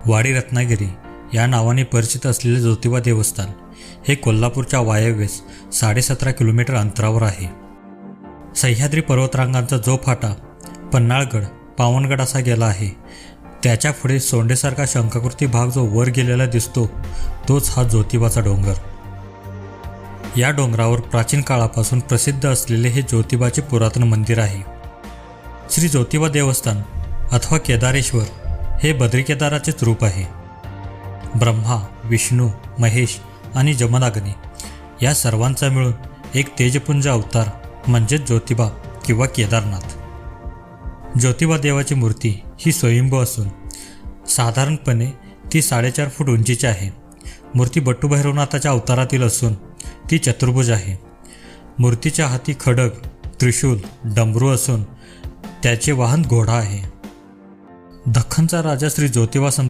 वाडी रत्नागिरी या नावाने परिचित असलेले ज्योतिबा देवस्थान हे कोल्हापूरच्या वायव्येस 17.5 किलोमीटर अंतरावर आहे. सह्याद्री पर्वतरांगांचा जो फाटा पन्हाळगड, पावनगड असा गेला आहे, त्याच्या पुढे सोंडेसारखा शंखाकृती भाग जो वर गेलेला दिसतो तोच हा ज्योतिबाचा डोंगर. या डोंगरावर प्राचीन काळापासून प्रसिद्ध असलेले हे ज्योतिबाचे पुरातन मंदिर आहे. श्री ज्योतिबा देवस्थान अथवा केदारेश्वर हे बद्रीकेदाराचेच रूप आहे. ब्रह्मा, विष्णू, महेश आणि जमदाग्नी या सर्वांचा मिळून एक तेजपुंज अवतार म्हणजेच ज्योतिबा किंवा केदारनाथ. ज्योतिबा देवाची मूर्ती ही स्वयंभू असून साधारणपणे ती 4.5 फूट उंचीची आहे. मूर्ती बट्टू भैरवनाथाच्या अवतारातील असून ती चतुर्भुज आहे. मूर्तीच्या हाती खडग, त्रिशूल, डमरू असून त्याचे वाहन घोडा आहे. दख्खनचा राजा श्री ज्योतिबा